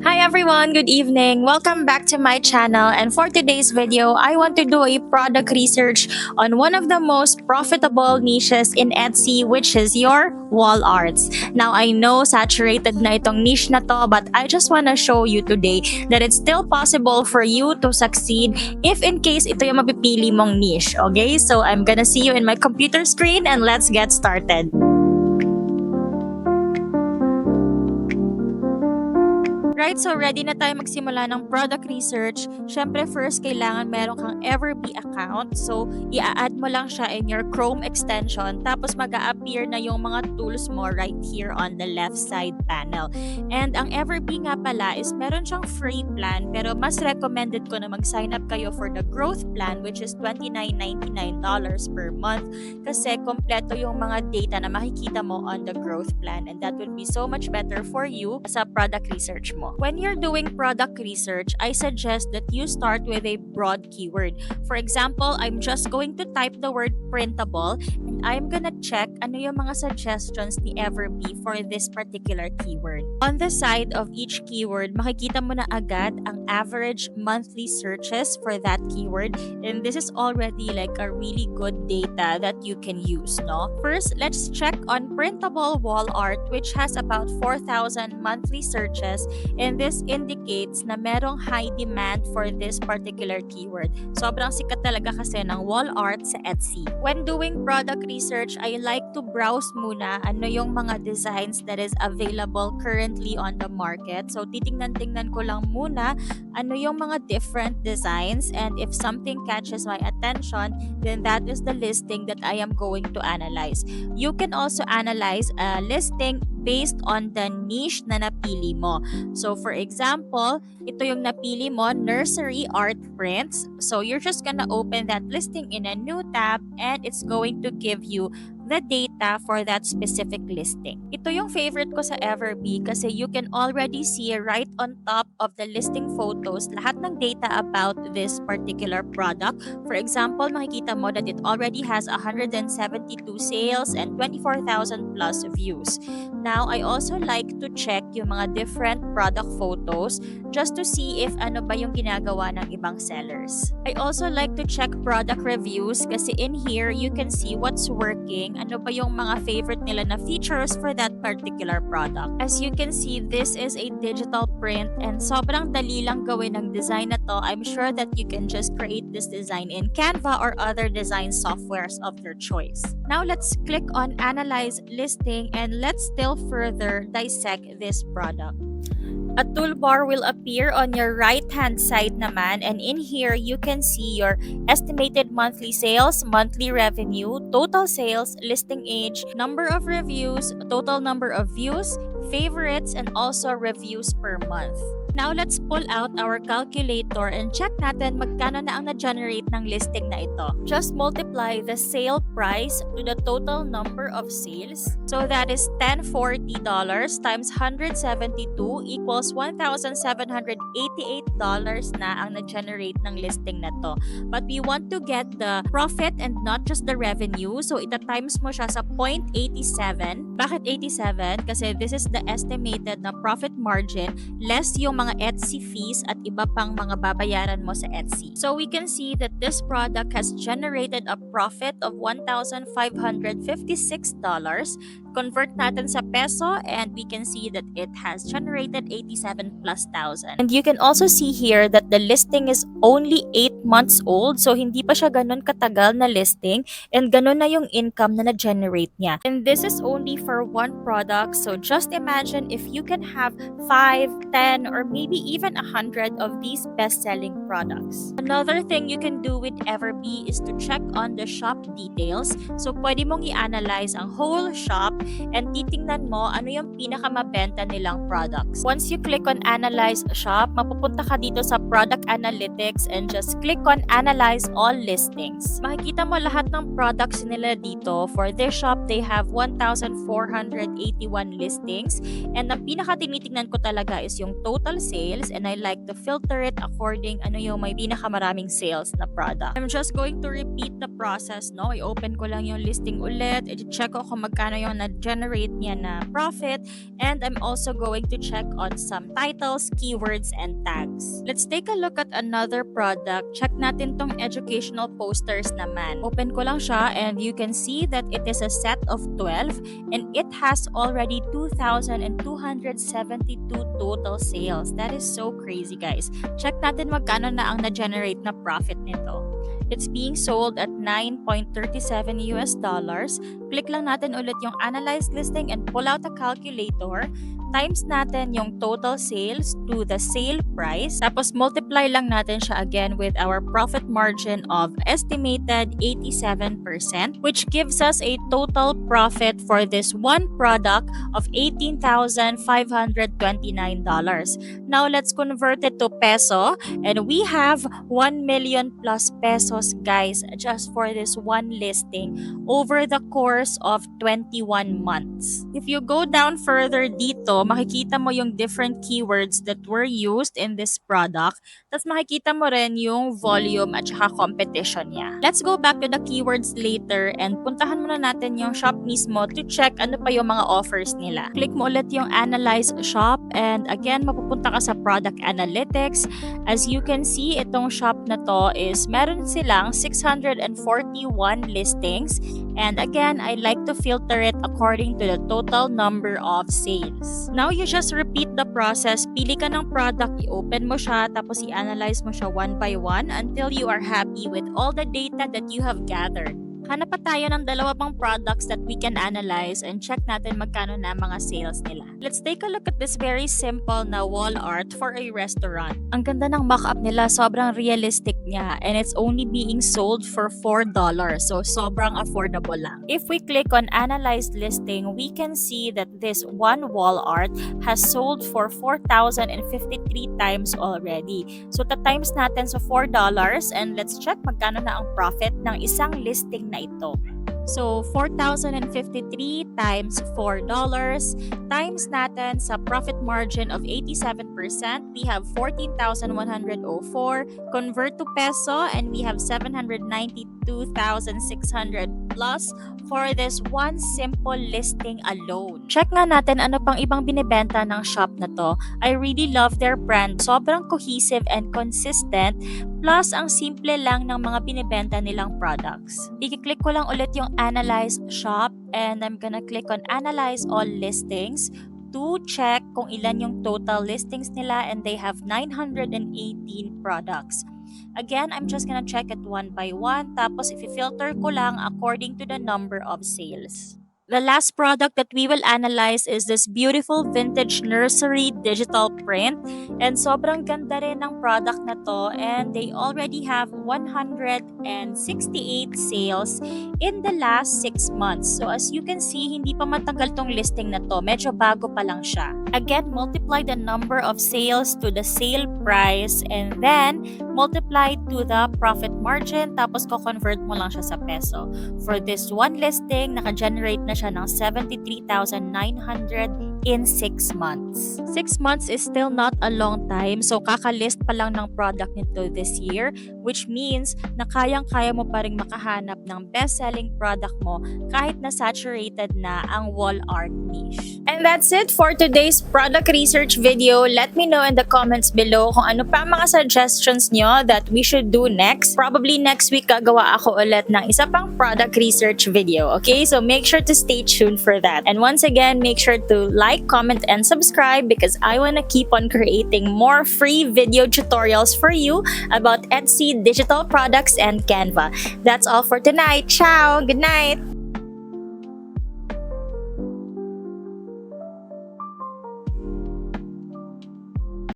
Hi everyone, good evening. Welcome back to my channel, and for today's video, I want to do a product research on one of the most profitable niches in Etsy, which is your wall arts. Now, I know saturated na itong niche na to, but I just want to show you today that it's still possible for you to succeed if in case ito yung mapipili mong niche, okay? So I'm gonna see you in my computer screen and let's get started. Right, so ready na tayo magsimula ng product research. Syempre, first, kailangan meron kang Everbee account. So, i-add mo lang siya in your Chrome extension. Tapos, mag-a-appear na yung mga tools mo right here on the left side panel. And ang Everbee nga pala is meron siyang free plan. Pero mas recommended ko na mag-sign up kayo for the growth plan, which is $29.99 per month. Kasi kompleto yung mga data na makikita mo on the growth plan. And that would be so much better for you sa product research mo. When you're doing product research, I suggest that you start with a broad keyword. For example, I'm just going to type the word printable and I'm gonna check ano yung mga suggestions ni Everbee for this particular keyword. On the side of each keyword, makikita mo na agad ang average monthly searches for that keyword, and this is already like a really good data that you can use, no? First, let's check on printable wall art, which has about 4,000 monthly searches. And this indicates na merong high demand for this particular keyword. Sobrang sikat talaga kasi ng wall art sa Etsy. When doing product research, I like to browse muna ano yung mga designs that is available currently on the market. So titingnan-tingnan ko lang muna ano yung mga different designs, and if something catches my attention, then that is the listing that I am going to analyze. You can also analyze a listing based on the niche na napili mo. So for example, ito yung napili mo, nursery art prints. So you're just gonna open that listing in a new tab and it's going to give you the data for that specific listing. Ito yung favorite ko sa Everbee kasi you can already see right on top of the listing photos lahat ng data about this particular product. For example, makikita mo that it already has 172 sales and 24,000 plus views. Now, I also like to check yung mga different product photos just to see if ano ba yung ginagawa ng ibang sellers. I also like to check product reviews kasi in here, you can see what's working, ano ba yung mga favorite nila na features for that particular product. As you can see, this is a digital print and sobrang dali lang gawin ng design na to. I'm sure that you can just create this design in Canva or other design softwares of your choice. Now, let's click on Analyze Listing and let's still further dissect this product. A toolbar will appear on your right-hand side naman, and in here, you can see your estimated monthly sales, monthly revenue, total sales, listing age, number of reviews, total number of views, favorites, and also reviews per month. Now, let's pull out our calculator and check natin magkano na ang na-generate ng listing na ito. Just multiply the sale price to the total number of sales. So that is $1040 times 172 equals $1,788 na ang na-generate ng listing na to. But we want to get the profit and not just the revenue. So ita-times mo siya sa 0.87. Bakit 87? Kasi this is the estimated na profit margin less yung mga Etsy fees at iba pang mga babayaran mo sa Etsy. So we can see that this product has generated a profit of $1,556. Convert natin sa peso and we can see that it has generated 87 plus thousand. And you can also see here that the listing is only 8 months old, so hindi pa siya ganun katagal na listing and ganun na yung income na na-generate niya. And this is only for one product, so just imagine if you can have 5, 10, or maybe even 100 of these best-selling products. Another thing you can do with Everbee is to check on the shop details. So pwede mong i-analyze ang whole shop and titingnan mo ano yung pinakamabenta nilang products. Once you click on Analyze Shop, mapupunta ka dito sa Product Analytics and just click on Analyze All Listings. Makikita mo lahat ng products nila dito. For this shop, they have 1,481 listings, and ang pinaka tinitingnan ko talaga is yung total sales, and I like to filter it according ano ano yung may pinakamaraming sales na product. I'm just going to repeat the process, no? I-open ko lang yung listing ulit, i-check ko kung magkano yung na-generate niya na profit, and I'm also going to check on some titles, keywords, and tags. Let's take a look at another product. Check natin tong educational posters naman. Open ko lang siya and you can see that it is a set of 12 and it has already 2,272 total sales. That is so crazy, guys. Check natin magkano na ang na-generate na profit nito. It's being sold at $9.37 US. Click lang natin ulit yung analyze listing and pull out a calculator. Times natin yung total sales to the sale price. Tapos multiply lang natin siya again with our profit margin of estimated 87%, which gives us a total profit for this one product of $18,529. Now let's convert it to peso, and we have 1 million plus pesos, guys, just for this one listing over the course of 21 months. If you go down further dito, makikita mo yung different keywords that were used in this product. Tapos makikita mo rin yung volume at saka competition niya. Let's go back to the keywords later and puntahan muna natin yung shop mismo to check ano pa yung mga offers nila. Click mo ulit yung Analyze Shop and again, mapupunta ka sa Product Analytics. As you can see, itong shop na to is meron silang 641 listings. And again, I like to filter it according to the total number of sales. Now, you just repeat the process. Pili ka ng product, i-open mo siya, tapos i-analyze mo siya one by one until you are happy with all the data that you have gathered. Hanap pa tayo ng dalawa pang products that we can analyze and check natin magkano na mga sales nila. Let's take a look at this very simple na wall art for a restaurant. Ang ganda ng mock-up nila, sobrang realistic niya, and it's only being sold for $4. So, sobrang affordable lang. If we click on Analyze Listing, we can see that this one wall art has sold for 4,053 times already. So, ta-times natin sa $4 and let's check magkano na ang profit ng isang listing na ito. So, 4,053 times $4 times natin sa profit margin of 87%, we have 14,104. Convert to peso and we have 792,600 plus for this one simple listing alone. Check nga natin ano pang ibang binibenta ng shop na to. I really love their brand. Sobrang cohesive and consistent. Plus, ang simple lang ng mga binibenta nilang products. I-click ko lang ulit yung Analyze Shop and I'm gonna click on Analyze All Listings to check kung ilan yung total listings nila, and they have 918 products. Again, I'm just gonna check it one by one, tapos i-filter ko lang according to the number of sales. The last product that we will analyze is this beautiful vintage nursery digital print. And sobrang ganda rin ng product na to, and they already have 168 sales in the last 6 months. So as you can see, hindi pa matagal tong listing na to. Medyo bago pa lang siya. Again, multiply the number of sales to the sale price and then multiply to the profit margin, tapos ko-convert mo lang siya sa peso. For this one listing, naka-generate na siya ng 73,900 in 6 months. 6 months is still not a long time, so kakalist pa lang ng product nito this year, which means na kayang-kaya mo pa rin makahanap ng best-selling product mo kahit na saturated na ang wall art niche. And that's it for today's product research video. Let me know in the comments below kung ano pa mga suggestions nyo that we should do next. Probably next week gagawa ako ulit ng isa pang product research video. Okay, so make sure to stay tuned for that. And once again, make sure to like, comment, and subscribe because I want to keep on creating more free video tutorials for you about Etsy, digital products, and Canva. That's all for tonight. Ciao! Good night!